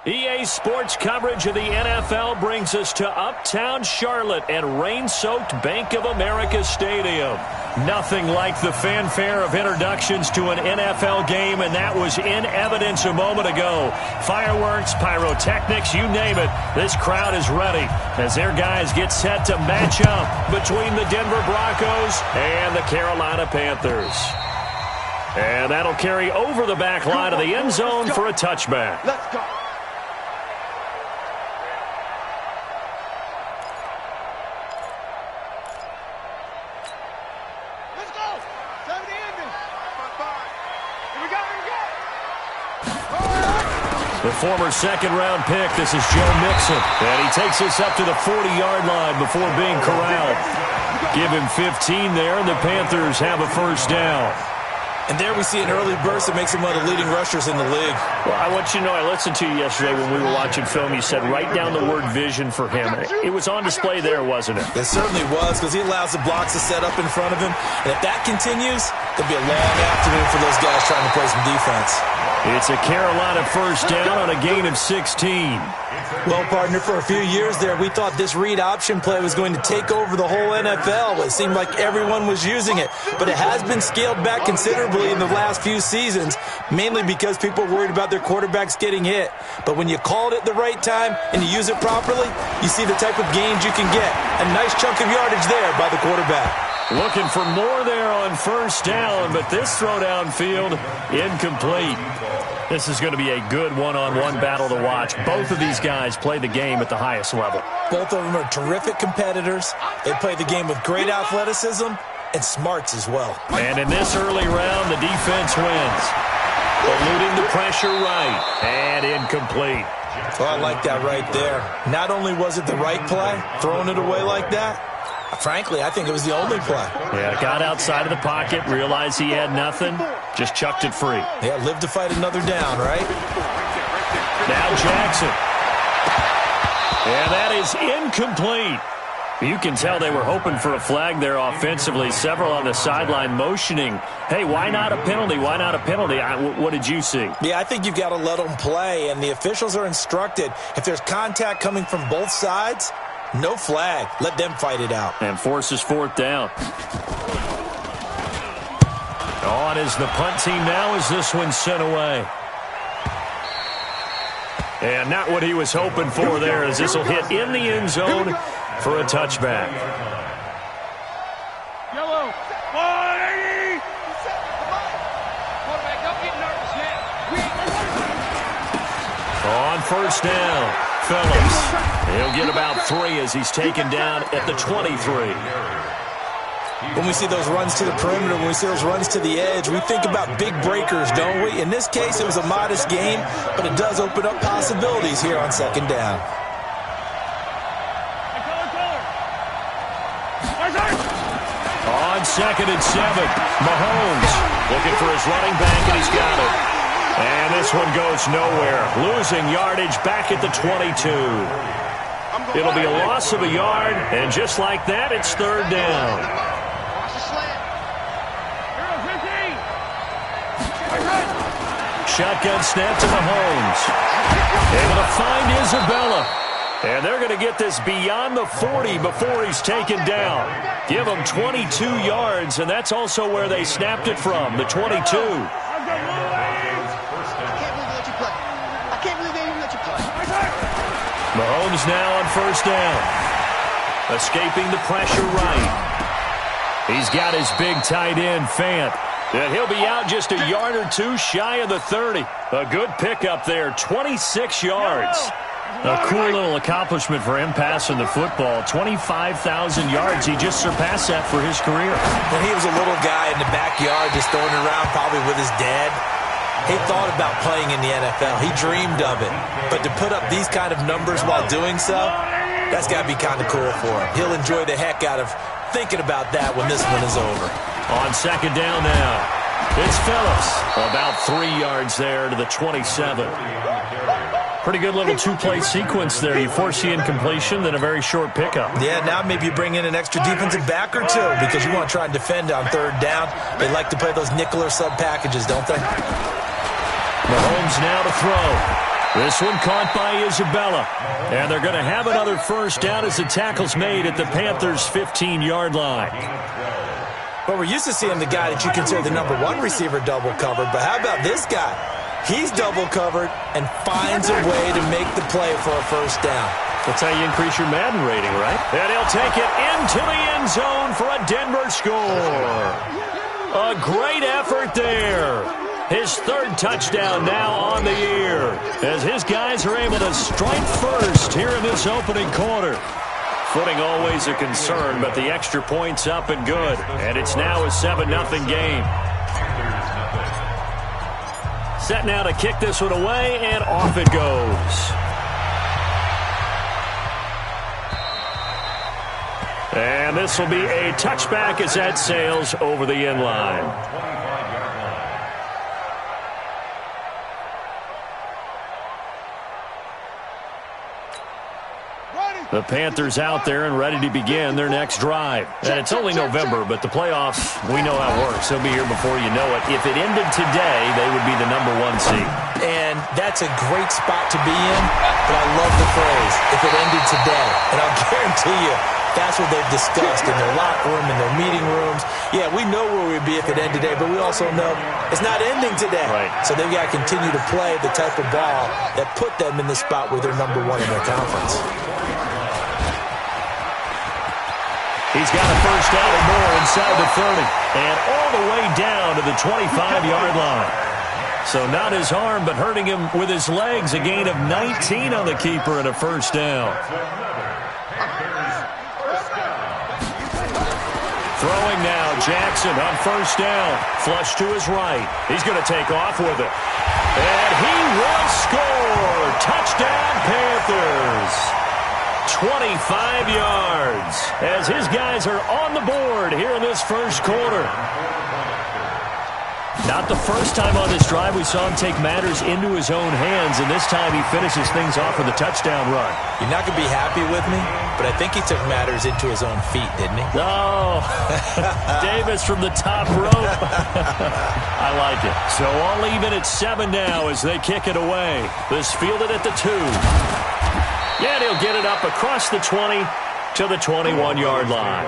EA Sports coverage of the NFL brings us to Uptown Charlotte at rain-soaked Bank of America Stadium. Nothing like the fanfare of introductions to an NFL game, and that was in evidence a moment ago. Fireworks, pyrotechnics, you name it. This crowd is ready as their guys get set to match up between the Denver Broncos and the Carolina Panthers. And that'll carry over the back line of the end zone for a touchback. Let's go. The former second-round pick, this is Joe Mixon. And he takes us up to the 40-yard line before being corralled. Give him 15 there, and the Panthers have a first down. And there we see an early burst that makes him one of the leading rushers in the league. Well, I want you to know, I listened to you yesterday when we were watching film. You said write down the word vision for him. It was on display there, wasn't it? It certainly was, because he allows the blocks to set up in front of him. And if that continues, there'll be a long afternoon for those guys trying to play some defense. It's a Carolina first down on a gain of 16. Well, partner, for a few years there, we thought this read option play was going to take over the whole NFL. It seemed like everyone was using it, but it has been scaled back considerably in the last few seasons, mainly because people are worried about their quarterbacks getting hit. But when you call it at the right time and you use it properly, you see the type of gains you can get. A nice chunk of yardage there by the quarterback. Looking for more there on first down, but this throw downfield incomplete. This is going to be a good one-on-one battle to watch. Both of these guys play the game at the highest level. Both of them are terrific competitors. They play the game with great athleticism and smarts as well. And in this early round, the defense wins. Eluding the pressure right, and incomplete. Oh, I like that right there. Not only was it the right play, throwing it away like that, frankly, I think it was the only play. Yeah, got outside of the pocket, realized he had nothing, just chucked it free. Yeah, live to fight another down, right? Now Jackson. And that is incomplete. You can tell they were hoping for a flag there offensively. Several on the sideline motioning, hey, why not a penalty? Why not a penalty? What did you see? Yeah, I think you've got to let them play, and the officials are instructed. If there's contact coming from both sides, no flag. Let them fight it out. And forces fourth down. On is the punt team now as this one's sent away. And not what he was hoping for there, as this will hit in the end zone for a touchback. Yellow. 180. Quarterback, don't get nervous now. On first down, Phillips. He'll get about 3 as he's taken down at the 23. When we see those runs to the perimeter, when we see those runs to the edge, we think about big breakers, don't we? In this case, it was a modest game, but it does open up possibilities here on second down. On 2nd and 7, Mahomes looking for his running back, and he's got it. And this one goes nowhere. Losing yardage back at the 22. It'll be a loss of a yard, and just like that, it's third down. Shotgun snap to Mahomes. Able to find Isabella. And they're going to get this beyond the 40 before he's taken down. Give him 22 yards, and that's also where they snapped it from, the 22. Mahomes now on first down. Escaping the pressure right. He's got his big tight end, Fant. And he'll be out just a yard or two shy of the 30. A good pickup there, 26 yards. A cool little accomplishment for him passing the football. 25,000 yards. He just surpassed that for his career. When he was a little guy in the backyard just throwing it around probably with his dad, he thought about playing in the NFL. He dreamed of it. But to put up these kind of numbers while doing so, that's got to be kind of cool for him. He'll enjoy the heck out of thinking about that when this one is over. On second down now, it's Phillips. About 3 yards there to the 27. Pretty good little two-play sequence there. You force the incompletion, then a very short pickup. Yeah, now maybe you bring in an extra defensive back or two because you want to try and defend on third down. They like to play those nickel or sub packages, don't they? Mahomes now to throw. This one caught by Isabella. And they're going to have another first down as the tackle's made at the Panthers' 15-yard line. But we're used to seeing the guy that you consider the number one receiver double covered. But how about this guy? He's double covered and finds a way to make the play for a first down. That's how you increase your Madden rating, right? And he'll take it into the end zone for a Denver score. A great effort there. His third touchdown now on the year as his guys are able to strike first here in this opening quarter. Footing always a concern, but the extra point's up and good. And it's now a 7-0 game. Set now to kick this one away, and off it goes. And this will be a touchback as that sails over the end line. The Panthers out there and ready to begin their next drive. And it's only November, but the playoffs, we know how it works. They'll be here before you know it. If it ended today, they would be the number one seed. And that's a great spot to be in, but I love the phrase, if it ended today. And I'll guarantee you, that's what they've discussed in their locker room, in their meeting rooms. Yeah, we know where we'd be if it ended today, but we also know it's not ending today. Right. So they've got to continue to play the type of ball that put them in the spot where they're number one in their conference. He's got a first down and more inside the 30. And all the way down to the 25-yard line. So not his arm, but hurting him with his legs. A gain of 19 on the keeper and a first down. Throwing now, Jackson on first down. Flush to his right. He's going to take off with it. And he will score. Touchdown, Panthers. 25 yards as his guys are on the board here in this first quarter. Not the first time on this drive we saw him take matters into his own hands, and this time he finishes things off with a touchdown run. You're not going to be happy with me, but I think he took matters into his own feet, didn't he? Oh, Davis from the top rope. I like it. So all even at 7 now as they kick it away. This fielded at the 2. Yeah, he'll get it up across the 20 to the 21-yard line.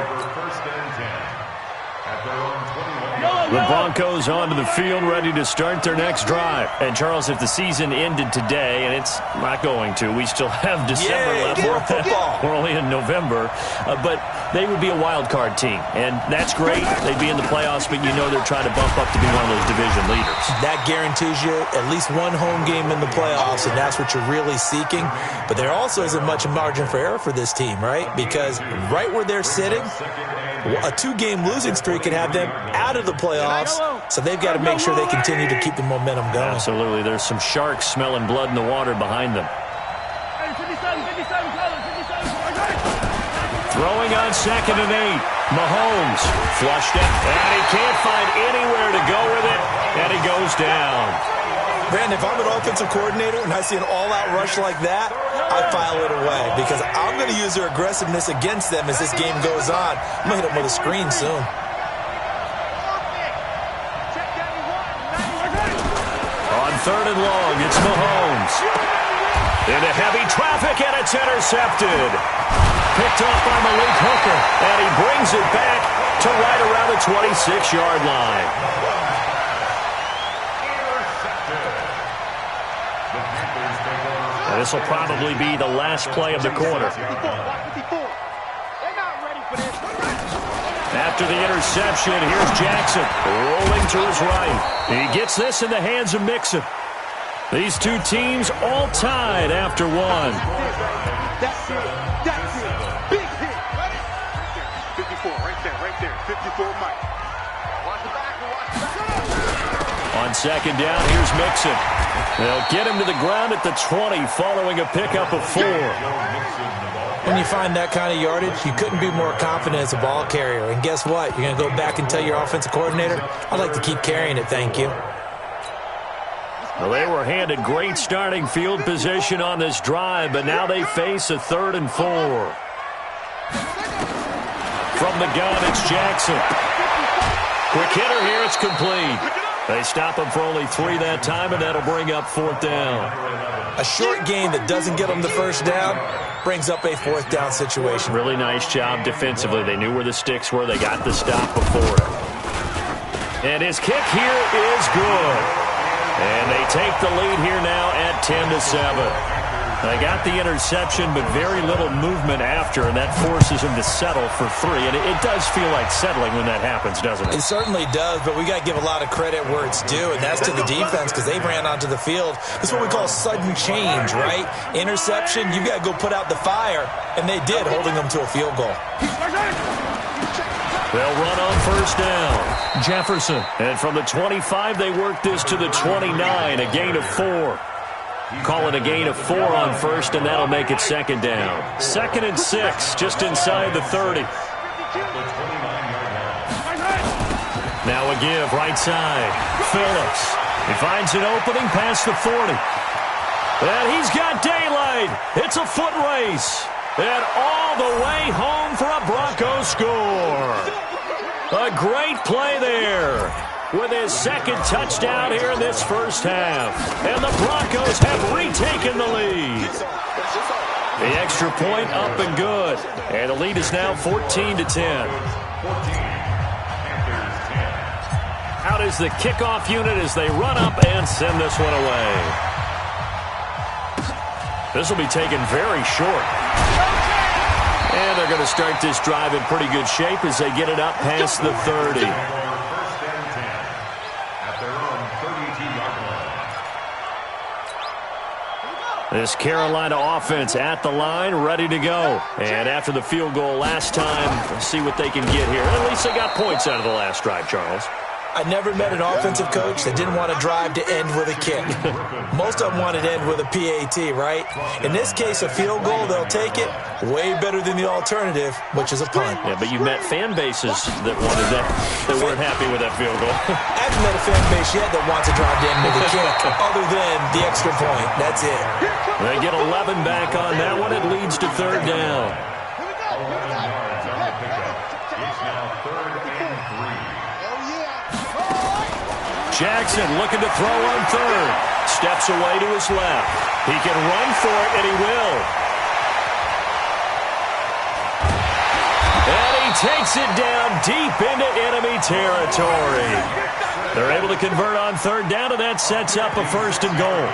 The Broncos onto the field, ready to start their next drive. And, Charles, if the season ended today, and it's not going to, we still have December left. More football. We're only in November. But they would be a wild card team. And that's great. They'd be in the playoffs, but you know they're trying to bump up to be one of those division leaders. That guarantees you at least one home game in the playoffs, and that's what you're really seeking. But there also isn't much margin for error for this team, right? Because right where they're sitting, a 2-game losing streak could have them out of the playoffs, so they've got to make sure they continue to keep the momentum going. Absolutely. There's some sharks smelling blood in the water behind them. Throwing on 2nd and 8. Mahomes flushed it, and he can't find anywhere to go with it, and he goes down. Brandon, if I'm an offensive coordinator and I see an all-out rush like that, I file it away because I'm going to use their aggressiveness against them as this game goes on. I'm going to hit them with a screen soon. On 3rd and long, it's Mahomes. Into heavy traffic, and it's intercepted. Picked off by Malik Hooker, and he brings it back to right around the 26-yard line. This will probably be the last play of the quarter. After the interception, here's Jackson rolling to his right. He gets this in the hands of Mixon. These two teams all tied after 1. That's it. Big hit. 54, right there. 54, Mike. Watch the back. On 2nd down, here's Mixon. They'll get him to the ground at the 20 following a pickup of 4. When you find that kind of yardage, you couldn't be more confident as a ball carrier. And guess what? You're going to go back and tell your offensive coordinator, I'd like to keep carrying it, thank you. Well, they were handed great starting field position on this drive, but now they face a 3rd and 4. From the gun, it's Jackson. Quick hitter here, it's complete. They stop him for only 3 that time, and that'll bring up 4th down. A short gain that doesn't get them the first down brings up a 4th down situation. Really nice job defensively. They knew where the sticks were. They got the stop before it. And his kick here is good. And they take the lead here now at 10-7. They got the interception, but very little movement after, and that forces him to settle for 3. And it does feel like settling when that happens, doesn't it? It certainly does, but we got to give a lot of credit where it's due, and that's to the defense because they ran onto the field. That's what we call sudden change, right? Interception, you got to go put out the fire, and they did, holding them to a field goal. They'll run on 1st down. Jefferson. And from the 25, they work this to the 29, a gain of 4. Call it a gain of 4 on 1st, and that'll make it 2nd down. 2nd and 6, just inside the 30. Now a give, right side. Phillips. He finds an opening past the 40. And he's got daylight. It's a foot race. And all the way home for a Broncos score. A great play there with his 2nd touchdown here in this first half. And the Broncos have retaken the lead. The extra point up and good. And the lead is now 14-10. Out is the kickoff unit as they run up and send this one away. This will be taken very short. And they're going to start this drive in pretty good shape as they get it up past the 30. This Carolina offense at the line, ready to go. And after the field goal last time, let's see what they can get here. At least they got points out of the last drive, Charles. I never met an offensive coach that didn't want to drive to end with a kick. Most of them wanted to end with a PAT, right? In this case, a field goal, they'll take it. Way better than the alternative, which is a punt. Yeah, but you met fan bases that wanted that, that weren't happy with that field goal. I haven't met a fan base yet that wants to drive to end with a kick, other than the extra point. That's it. They get 11 back on that one. It leads to 3rd down. Jackson looking to throw on 3rd. Steps away to his left. He can run for it, and he will. And he takes it down deep into enemy territory. They're able to convert on 3rd down, and that sets up a 1st and goal.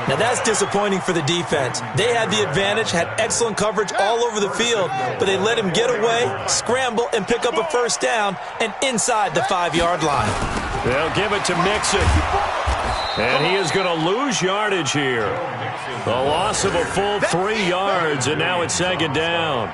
Now that's disappointing for the defense. They had the advantage, had excellent coverage all over the field, but they let him get away, scramble, and pick up a 1st down, and inside the 5-yard line. They'll give it to Mixon. And he is going to lose yardage here. The loss of a full 3 yards, and now it's 2nd down.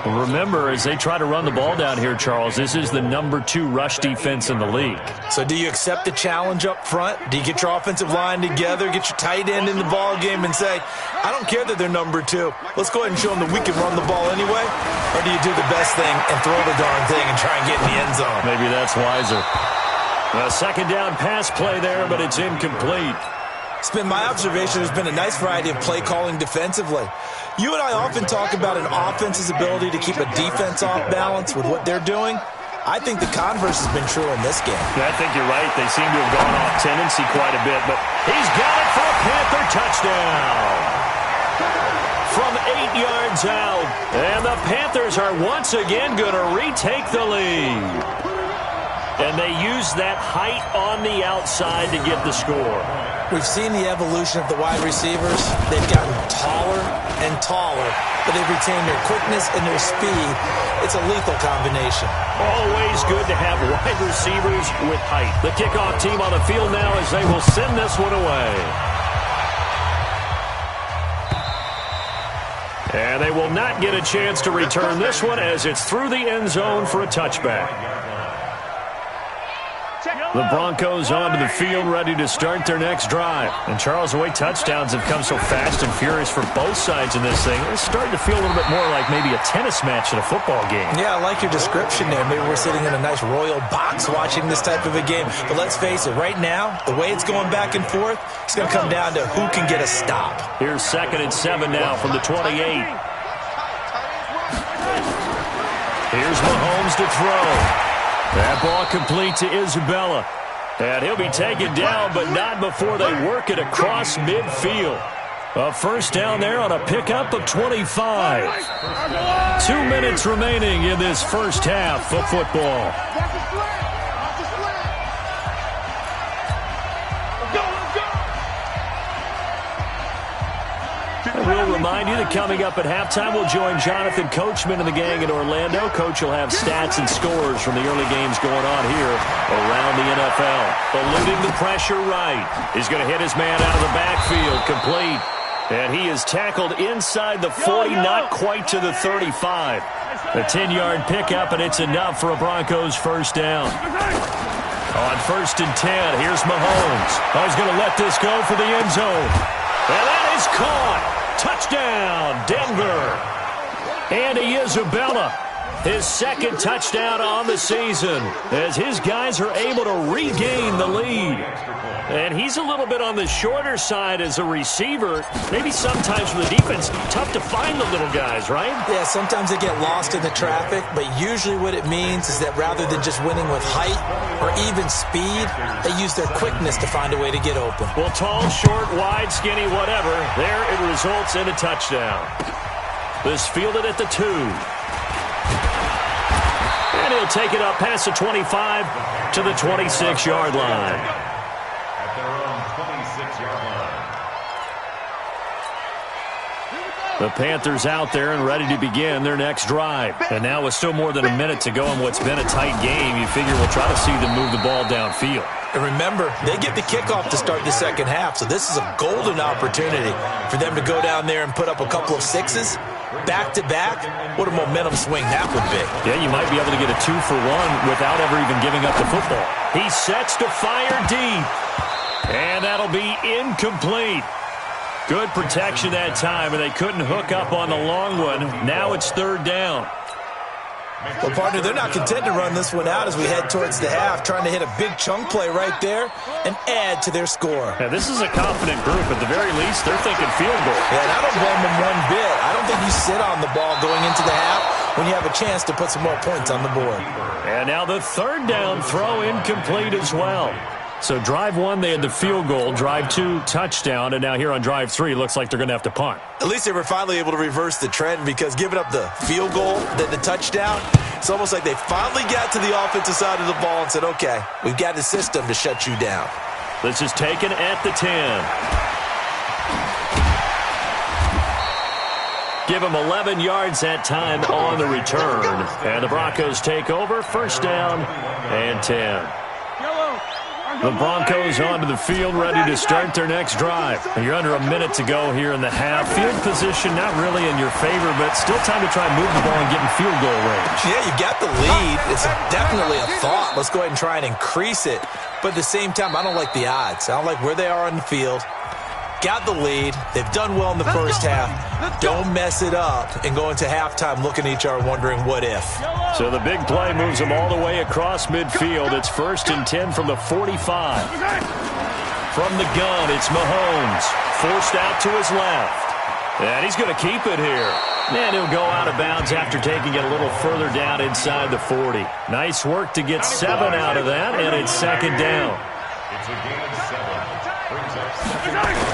Remember, as they try to run the ball down here, Charles, this is the number 2 rush defense in the league. So do you accept the challenge up front? Do you get your offensive line together, get your tight end in the ball game and say, I don't care that they're number 2. Let's go ahead and show them that we can run the ball anyway? Or do you do the best thing and throw the darn thing and try and get in the end zone? Maybe that's wiser. A 2nd down pass play there, but it's incomplete. It's been my observation there's been a nice variety of play calling defensively. You and I often talk about an offense's ability to keep a defense off balance with what they're doing. I think the converse has been true in this game. Yeah, I think you're right. They seem to have gone off tendency quite a bit, but he's got it for a Panther touchdown. From 8 yards out, and the Panthers are once again going to retake the lead. And they use that height on the outside to get the score. We've seen the evolution of the wide receivers. They've gotten taller and taller, but they've retained their quickness and their speed. It's a lethal combination. Always good to have wide receivers with height. The kickoff team on the field now as they will send this one away. And they will not get a chance to return this one as it's through the end zone for a touchback. The Broncos onto the field, ready to start their next drive. And Charles, the way touchdowns have come so fast and furious for both sides in this thing, it's starting to feel a little bit more like maybe a tennis match in a football game. Yeah, I like your description there. Maybe we're sitting in a nice royal box watching this type of a game. But let's face it, right now, the way it's going back and forth, it's going to come down to who can get a stop. Here's 2nd and 7 now from the 28. Here's Mahomes to throw. That ball complete to Isabella. And he'll be taken down, but not before they work it across midfield. A first down there on a pickup of 25. 2 minutes remaining in this first half of football. We'll remind you that coming up at halftime, we'll join Jonathan Coachman and the gang in Orlando. Coach will have stats and scores from the early games going on here around the NFL. Eluding the pressure right. He's going to hit his man out of the backfield, complete. And he is tackled inside the 40, not quite to the 35. A 10-yard pickup, and it's enough for a Broncos first down. On 1st and 10, here's Mahomes. Oh, he's going to let this go for the end zone. And that is caught. Touchdown, Denver. Andy Isabella, his second touchdown on the season as his guys are able to regain the lead. And he's a little bit on the shorter side as a receiver. Maybe sometimes for the defense, tough to find the little guys, right? Yeah, sometimes they get lost in the traffic, but usually what it means is that rather than just winning with height or even speed, they use their quickness to find a way to get open. Well, tall, short, wide, skinny, whatever, there it results in a touchdown. This fielded at the 2. And he'll take it up past the 25 to the 26-yard line. The Panthers out there and ready to begin their next drive. And now with still more than a minute to go in what's been a tight game, you figure we'll try to see them move the ball downfield. And remember, they get the kickoff to start the second half, so this is a golden opportunity for them to go down there and put up a couple of sixes. Back-to-back, what a momentum swing that would be. Yeah, you might be able to get a 2-for-1 without ever even giving up the football. He sets to fire deep. And that'll be incomplete. Good protection that time, and they couldn't hook up on the long one. Now it's 3rd down. Well, partner, they're not content to run this one out as we head towards the half, trying to hit a big chunk play right there and add to their score. Yeah, this is a confident group. At the very least, they're thinking field goal. Yeah, and I don't blame them one bit. I don't think you sit on the ball going into the half when you have a chance to put some more points on the board. And now the 3rd down throw incomplete as well. So drive 1, they had the field goal. Drive 2, touchdown. And now here on drive 3, looks like they're going to have to punt. At least they were finally able to reverse the trend, because giving up the field goal, then the touchdown, it's almost like they finally got to the offensive side of the ball and said, okay, we've got a system to shut you down. This is taken at the 10. Give them 11 yards that time on the return. And the Broncos take over. First down and 10. The Broncos onto the field, ready to start their next drive. You're under a minute to go here in the half. Field position not really in your favor, but still time to try and move the ball and get in field goal range. Yeah, you got the lead. It's definitely a thought. Let's go ahead and try and increase it. But at the same time, I don't like the odds. I don't like where they are on the field. Got the lead. They've done well in the first half. Don't mess it up and go into halftime looking at each other wondering what if. So the big play moves them all the way across midfield. It's 1st and 10 from the 45. From the gun, it's Mahomes. Forced out to his left. And he's going to keep it here. And he'll go out of bounds after taking it a little further down inside the 40. Nice work to get 7 out of that, and it's 2nd down. It's a gain of 7. Brings up 2nd.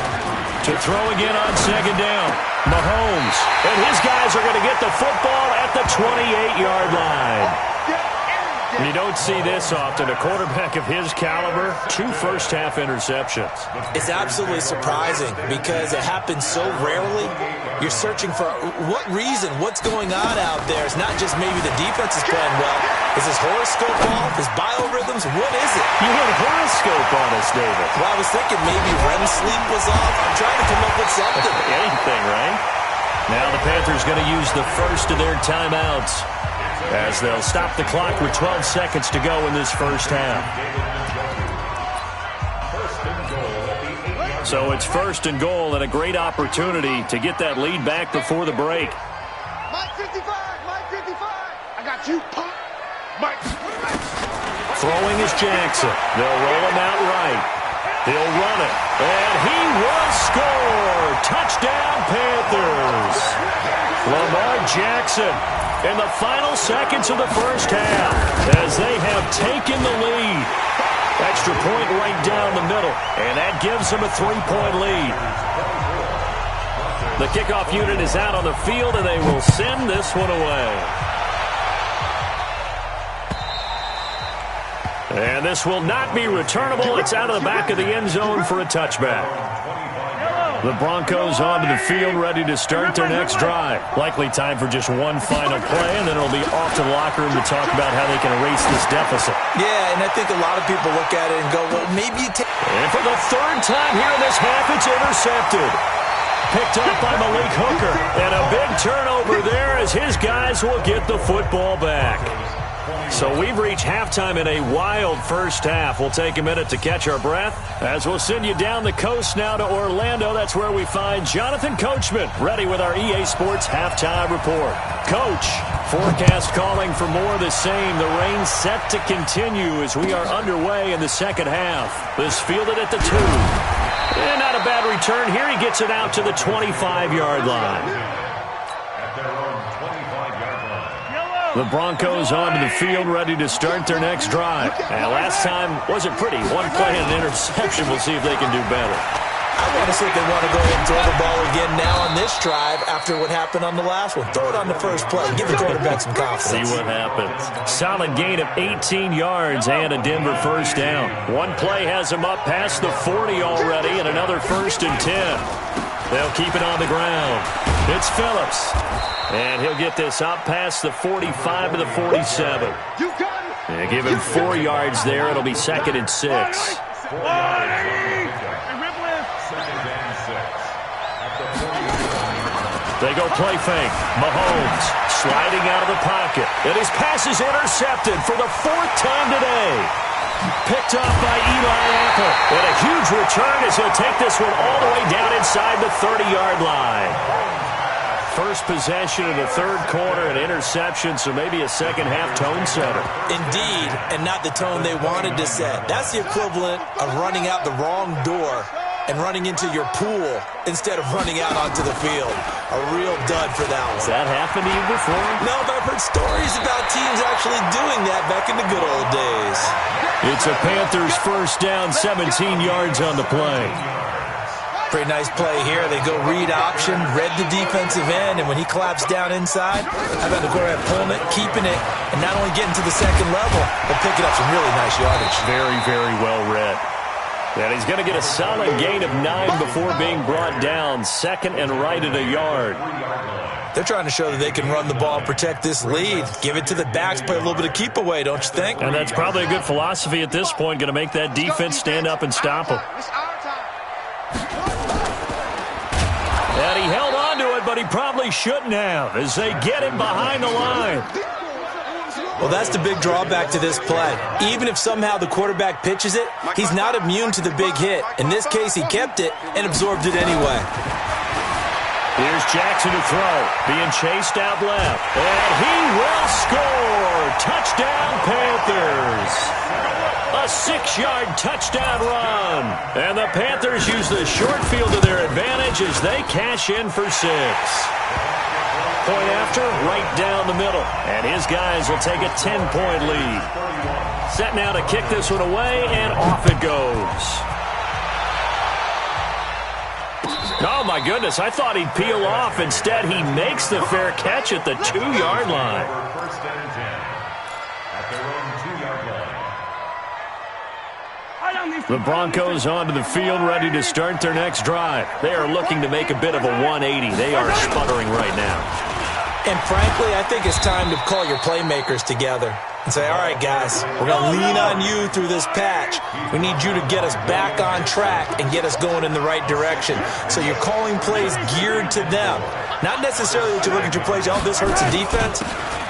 To throw again on 2nd down. Mahomes. And his guys are going to get the football at the 28-yard line. You don't see this often. A quarterback of his caliber, 2 first-half interceptions. It's absolutely surprising because it happens so rarely. You're searching for what reason, what's going on out there. It's not just maybe the defense is playing well. Is his horoscope off? His biorhythms? What is it? You had a horoscope on us, David. Well, I was thinking maybe REM sleep was off. I'm trying to come up with something. Anything, right? Now the Panthers going to use the first of their timeouts as they'll stop the clock with 12 seconds to go in this first half. So it's 1st and goal and a great opportunity to get that lead back before the break. Mike 55, Mike 55. I got you, punk. Mike. Throwing is Jackson. They'll roll him out right. He'll run it. And he will score. Touchdown, Panthers. Lamar Jackson in the final seconds of the first half as they have taken the lead. Extra point right down the middle, and that gives them a 3-point lead. The kickoff unit is out on the field, and they will send this one away. And this will not be returnable. It's out of the back of the end zone for a touchback. The Broncos onto the field, ready to start their next drive. Likely time for just one final play, and then it'll be off to the locker room to talk about how they can erase this deficit. Yeah, and I think a lot of people look at it and go, well, maybe you take... And for the third time here in this half, it's intercepted. Picked up by Malik Hooker. And a big turnover there as his guys will get the football back. So we've reached halftime in a wild first half. We'll take a minute to catch our breath as we'll send you down the coast now to Orlando. That's where we find Jonathan Coachman ready with our EA Sports halftime report. Coach, forecast calling for more of the same. The rain set to continue as we are underway in the second half. This fielded at the 2. And not a bad return here. He gets it out to the 25-yard line. The Broncos onto the field, ready to start their next drive. And last time wasn't pretty. One play and an interception. We'll see if they can do better. I want to see if they want to go ahead and throw the ball again now on this drive after what happened on the last one. Throw it on the first play. Give the quarterback some confidence. See what happens. Solid gain of 18 yards and a Denver first down. One play has them up past the 40 already, and another 1st and 10. They'll keep it on the ground. It's Phillips. And he'll get this up past the 45 to the 47. And give him 4 yards there. It'll be 2nd and 6. They go play fake. Mahomes sliding out of the pocket. And his pass is intercepted for the 4th time today. Picked off by Eli Apple. And a huge return as he'll take this one all the way down inside the 30-yard line. First possession in the third quarter, an interception, so maybe a second-half tone setter. Indeed, and not the tone they wanted to set. That's the equivalent of running out the wrong door and running into your pool instead of running out onto the field. A real dud for that one. Has that happened to you before? No, but I've heard stories about teams actually doing that back in the good old days. It's a Panthers first down, 17 yards on the play. Pretty nice play here. They go read option, read the defensive end, and when he claps down inside, how about the quarterback pulling it, keeping it, and not only getting to the second level, but picking up some really nice yardage. Very, very well read. And he's going to get a solid gain of 9 before being brought down. 2nd and right at a yard. They're trying to show that they can run the ball and protect this lead. Give it to the backs, play a little bit of keep away, don't you think? And that's probably a good philosophy at this point, going to make that defense stand up and stop them. And he held on to it, but he probably shouldn't have as they get him behind the line. Well, that's the big drawback to this play. Even if somehow the quarterback pitches it, he's not immune to the big hit. In this case, he kept it and absorbed it anyway. Here's Jackson to throw, being chased out left. And he will score! Touchdown, Panthers! A 6-yard touchdown run. And the Panthers use the short field to their advantage as they cash in for 6. Point after, right down the middle. And his guys will take a 10-point lead. Set now to kick this one away, and off it goes. Oh, my goodness, I thought he'd peel off. Instead, he makes the fair catch at the 2-yard line. The Broncos onto the field, ready to start their next drive. They are looking to make a bit of a 180. They are sputtering right now. And frankly, I think it's time to call your playmakers together and say, all right, guys, we're going to lean on you through this patch. We need you to get us back on track and get us going in the right direction. So you're calling plays geared to them. Not necessarily that you look at your plays, oh, this hurts the defense.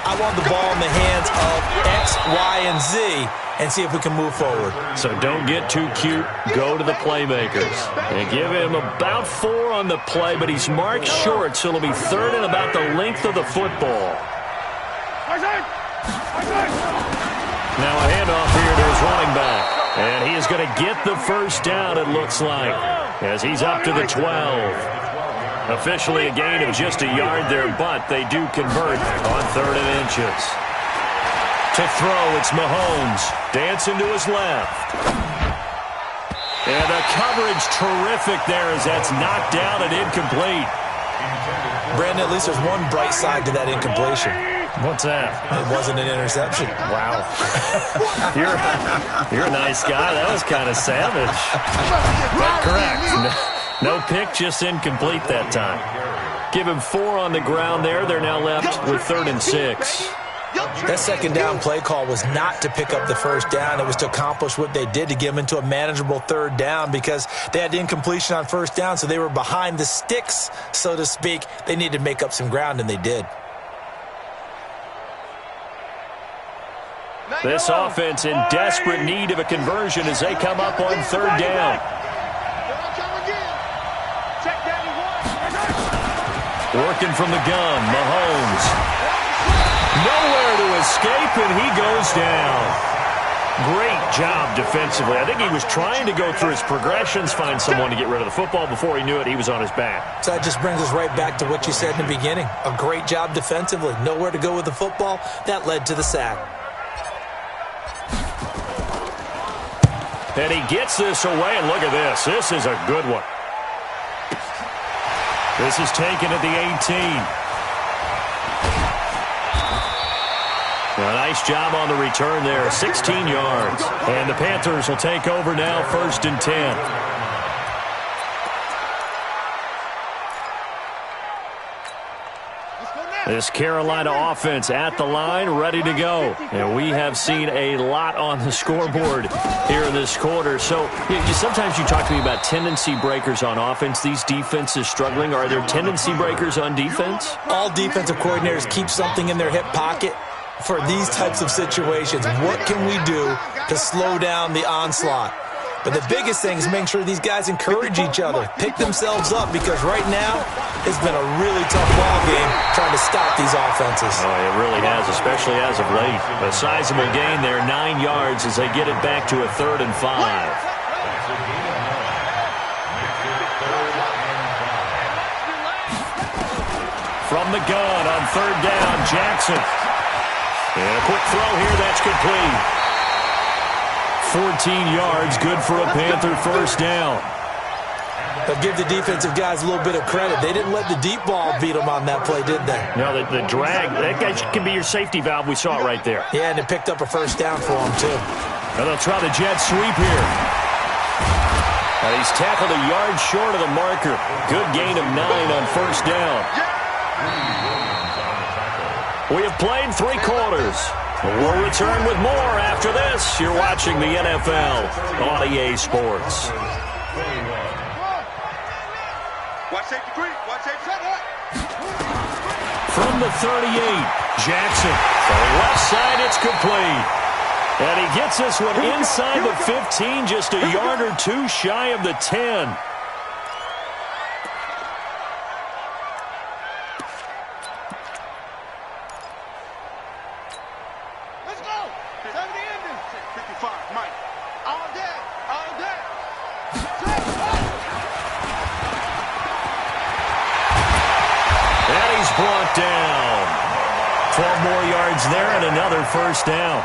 I want the ball in the hands of X, Y, and Z and see if we can move forward. So don't get too cute. Go to the playmakers. And give him about 4 on the play, but he's marked short, so it'll be 3rd and about the length of the football. Now a handoff here to his running back. And he is going to get the first down, it looks like, as he's up to the 12. Officially a gain of just a yard there, but they do convert on 3rd and inches. To throw, it's Mahomes. Dancing to his left. And the coverage terrific there as that's knocked down and incomplete. Brandon, at least there's one bright side to that incompletion. What's that? It wasn't an interception. Wow. You're a nice guy. That was kind of savage. But correct. No pick, just incomplete that time. Give him 4 on the ground there. They're now left with 3rd and 6. That second down play call was not to pick up the first down. It was to accomplish what they did, to get them into a manageable 3rd down, because they had incompletion on first down, so they were behind the sticks, so to speak. They needed to make up some ground, and they did. This offense in desperate need of a conversion as they come up on 3rd down. Working from the gun, Mahomes. Nowhere to escape, and he goes down. Great job defensively. I think he was trying to go through his progressions, find someone to get rid of the football. Before he knew it, he was on his back. So that just brings us right back to what you said in the beginning. A great job defensively. Nowhere to go with the football. That led to the sack. And he gets this away, and look at this. This is a good one. This is taken at the 18. A nice job on the return there, 16 yards. And the Panthers will take over now, 1st and 10. This Carolina offense at the line, ready to go. And we have seen a lot on the scoreboard here in this quarter. So sometimes you talk to me about tendency breakers on offense. These defenses struggling. Are there tendency breakers on defense? All defensive coordinators keep something in their hip pocket for these types of situations. What can we do to slow down the onslaught? But the biggest thing is making sure these guys encourage each other, pick themselves up, because right now it's been a really tough ball game trying to stop these offenses. Oh, it really has, especially as of late. A sizable gain there, 9 yards as they get it back to a 3rd and 5. From the gun on 3rd down, Jackson. And a quick throw here, that's complete. 14 yards, good for a Panther 1st down. But give the defensive guys a little bit of credit. They didn't let the deep ball beat them on that play, did they? No, the drag, that guy can be your safety valve. We saw it right there. Yeah, and it picked up a 1st down for them, too. And they'll try the jet sweep here. And he's tackled a yard short of the marker. Good gain of 9 on 1st down. We have played 3 quarters. We'll return with more after this. You're watching the NFL on EA Sports. From the 38, Jackson. For the left side, it's complete. And he gets this one inside the 15, just a yard or 2 shy of the 10. Brought down. 12 more yards there and another 1st down.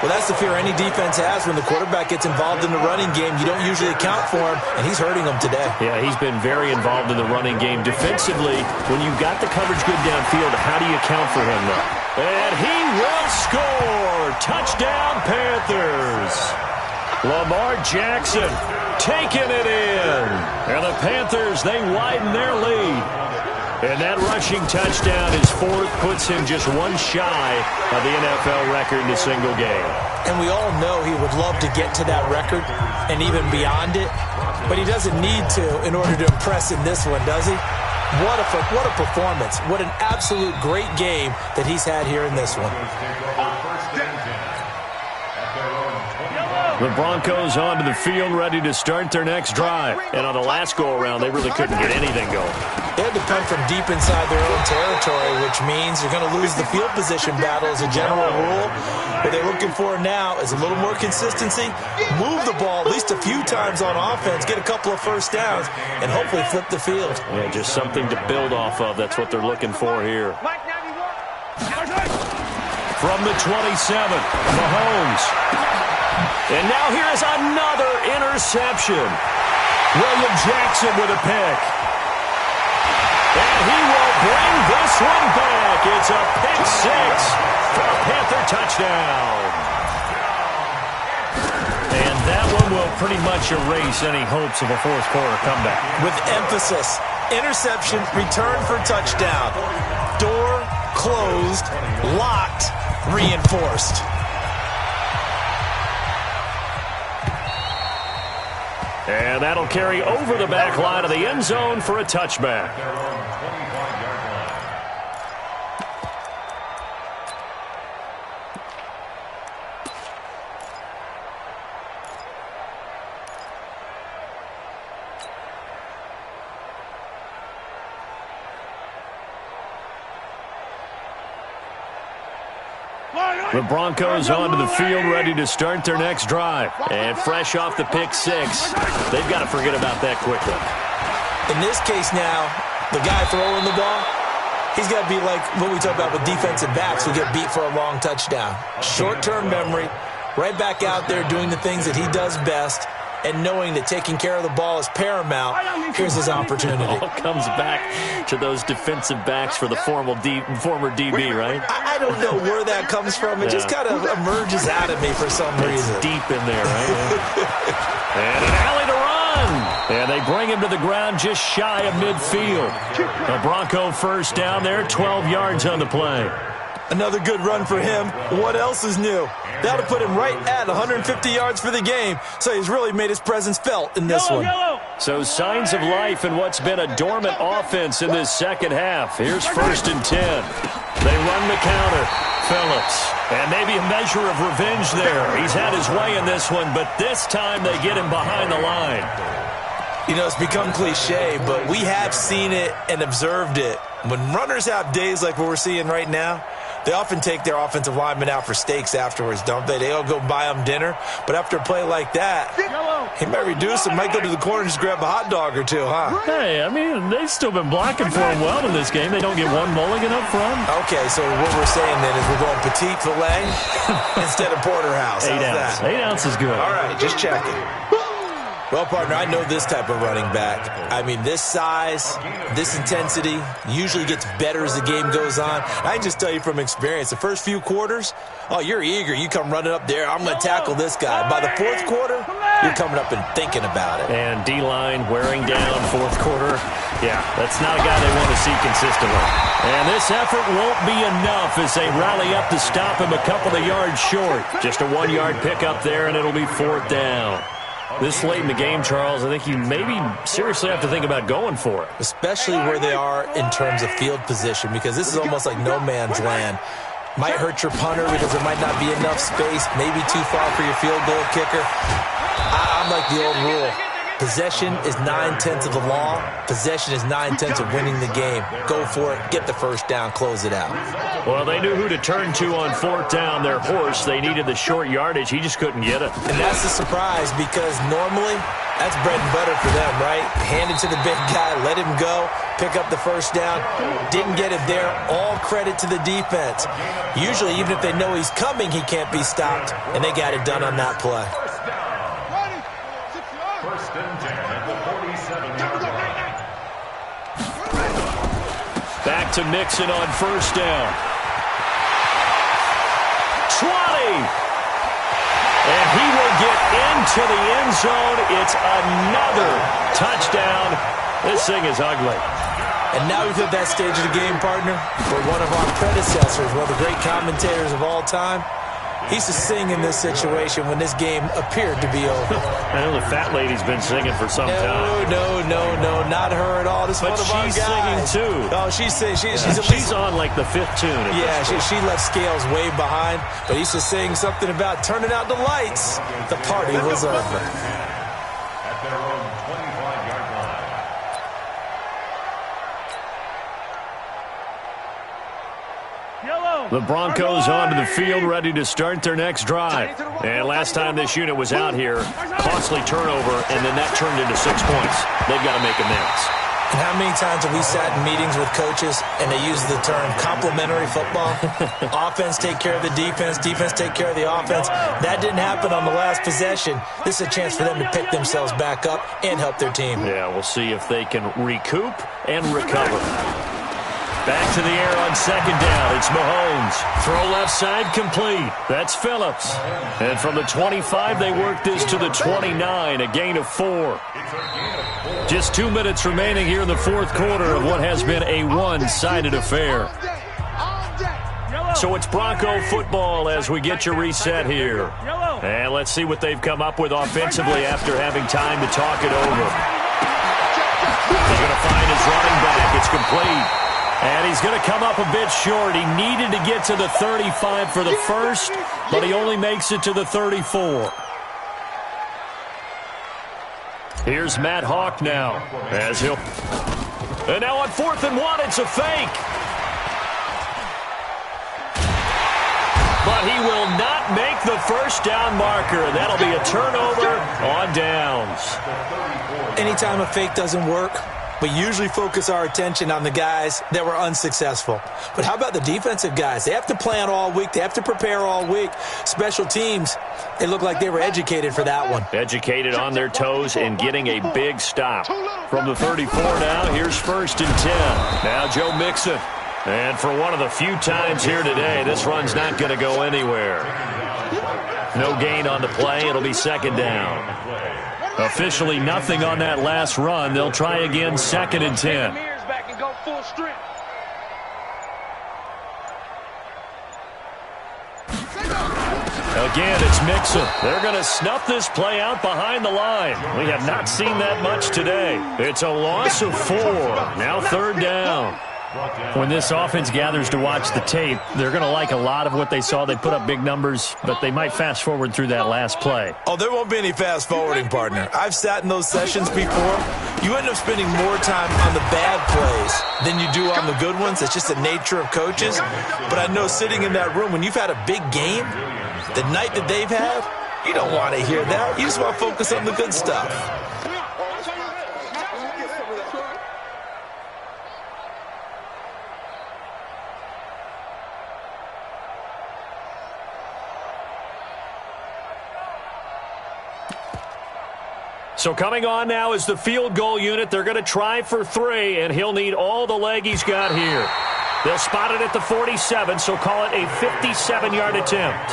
Well, that's the fear any defense has when the quarterback gets involved in the running game. You don't usually account for him, and he's hurting them today. Yeah, he's been very involved in the running game. Defensively, when you've got the coverage good downfield, how do you account for him, though? And he will score! Touchdown, Panthers! Lamar Jackson taking it in. And the Panthers, they widen their lead. And that rushing touchdown, his 4th, puts him just 1 shy of the NFL record in a single game. And we all know he would love to get to that record and even beyond it, but he doesn't need to in order to impress in this one, does he? What a performance. What an absolute great game that he's had here in this one. The Broncos onto the field, ready to start their next drive. And on the last go-around, they really couldn't get anything going. They had to come from deep inside their own territory, which means you're going to lose the field position battle as a general rule. What they're looking for now is a little more consistency, move the ball at least a few times on offense, get a couple of 1st downs, and hopefully flip the field. Yeah, just something to build off of. That's what they're looking for here. from the 27. Mahomes. And now here's another interception. William Jackson with a pick. And he will bring this one back. It's a pick six for a Panther touchdown. And that one will pretty much erase any hopes of a fourth quarter comeback. With emphasis, interception, return for touchdown. Door closed, locked, reinforced. And that'll carry over the back line of the end zone for a touchback. The Broncos onto the field, ready to start their next drive. And fresh off the pick six, they've got to forget about that quickly. In this case now, the guy throwing the ball, he's got to be like what we talk about with defensive backs who get beat for a long touchdown. Short-term memory, right back out there doing the things that he does best, and knowing that taking care of the ball is paramount. Here's his opportunity. It all comes back to those defensive backs for the former DB, right? I don't know where that comes from. It just kind of emerges out of me for some reason. It's deep in there, right? And an alley to run. And they bring him to the ground just shy of midfield. A Bronco first down there, 12 yards on the play. Another good run for him. What else is new? That'll put him right at 150 yards for the game, so he's really made his presence felt in this one. So signs of life in what's been a dormant offense in this second half. Here's 1st and 10. They run the counter. Phillips. And maybe a measure of revenge there. He's had his way in this one, but this time they get him behind the line. You know, it's become cliche, but we have seen it and observed it. When runners have days like what we're seeing right now, they often take their offensive linemen out for steaks afterwards, don't they? They all go buy them dinner. But after a play like that, he might reduce it, might go to the corner and just grab a hot dog or two, huh? Hey, I mean, they've still been blocking for him well in this game. They don't get one mulligan up front. Okay, so what we're saying then is we're going petite filet instead of porterhouse. 8 ounce. 8 ounce is good. All right, just checking. Well, partner, I know this type of running back. I mean, this size, this intensity usually gets better as the game goes on. I can just tell you from experience, the first few quarters, oh, you're eager. You come running up there, I'm going to tackle this guy. By the fourth quarter, you're coming up and thinking about it. And D-line wearing down fourth quarter. Yeah, that's not a guy they want to see consistently. And this effort won't be enough as they rally up to stop him a couple of yards short. Just a 1-yard pickup there, and it'll be 4th down. This late in the game, Charles, I think you maybe seriously have to think about going for it. Especially where they are in terms of field position, because this is almost like no man's land. Might hurt your punter because there might not be enough space, maybe too far for your field goal kicker. I'm like the old rule. Possession is 9/10 of the law. Possession is 9/10 of winning the game. Go for it. Get the first down. Close it out. Well, they knew who to turn to on 4th down. Their horse. They needed the short yardage. He just couldn't get it. And that's the surprise because normally that's bread and butter for them, right? Hand it to the big guy. Let him go. Pick up the first down. Didn't get it there. All credit to the defense. Usually, even if they know he's coming, he can't be stopped. And they got it done on that play. Back to Mixon on 1st down. 20. And he will get into the end zone. It's another touchdown. This thing is ugly. And now we've hit that stage of the game, partner, where one of our predecessors, one of the great commentators of all time, he used to sing in this situation when this game appeared to be over. I know the fat lady's been singing for some time. No, not her at all. This is one of our guys. But she's singing too. Oh, she's singing. She's on like the 5th tune. Yeah, she left Scales way behind. But he used to sing something about turning out the lights. The party was over. At their own 25-yard line. The Broncos onto the field, ready to start their next drive. And last time this unit was out here, costly turnover, and then that turned into 6 points. They've got to make amends. And how many times have we sat in meetings with coaches and they use the term complementary football? Offense take care of the defense, defense take care of the offense. That didn't happen on the last possession. This is a chance for them to pick themselves back up and help their team. Yeah, we'll see if they can recoup and recover. Back to the air on second down. It's Mahomes. Throw left side complete. That's Phillips. And from the 25, they work this to the 29, a gain of 4. Just 2 minutes remaining here in the fourth quarter of what has been a one-sided affair. So it's Bronco football as we get you reset here. And let's see what they've come up with offensively after having time to talk it over. They're going to find his running back. It's complete. And he's going to come up a bit short. He needed to get to the 35 for the first, but he only makes it to the 34. Here's Matt Hawk now. And now on 4th and 1, it's a fake. But he will not make the first down marker. That'll be a turnover on downs. Anytime a fake doesn't work, we usually focus our attention on the guys that were unsuccessful. But how about the defensive guys? They have to plan all week. They have to prepare all week. Special teams, they look like they were educated for that one. Educated on their toes and getting a big stop. From the 34 now, here's 1st and 10. Now Joe Mixon. And for one of the few times here today, this run's not going to go anywhere. No gain on the play. It'll be second down. Officially nothing on that last run. They'll try again, 2nd and 10. Again, it's Mixon. They're going to snuff this play out behind the line. We have not seen that much today. It's a loss of 4. Now 3rd down. When this offense gathers to watch the tape, they're going to like a lot of what they saw. They put up big numbers, but they might fast forward through that last play. Oh, there won't be any fast forwarding, partner. I've sat in those sessions before. You end up spending more time on the bad plays than you do on the good ones. It's just the nature of coaches. But I know sitting in that room, when you've had a big game, the night that they've had, you don't want to hear that. You just want to focus on the good stuff. So coming on now is the field goal unit. They're going to try for 3, and he'll need all the leg he's got here. They'll spot it at the 47, so call it a 57-yard attempt.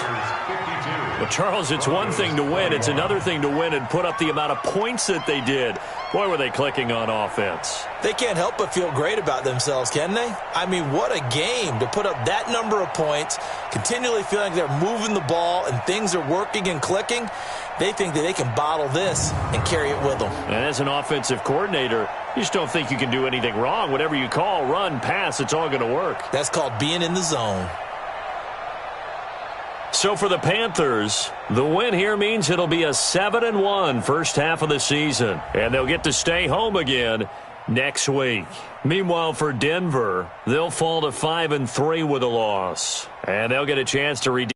But, Charles, it's one thing to win. It's another thing to win and put up the amount of points that they did. Boy, were they clicking on offense. They can't help but feel great about themselves, can they? I mean, what a game to put up that number of points, continually feeling they're moving the ball and things are working and clicking. They think that they can bottle this and carry it with them. And as an offensive coordinator, you just don't think you can do anything wrong. Whatever you call, run, pass, it's all going to work. That's called being in the zone. So for the Panthers, the win here means it'll be a 7-1 first half of the season. And they'll get to stay home again next week. Meanwhile, for Denver, they'll fall to 5-3 with a loss. And they'll get a chance to redeem.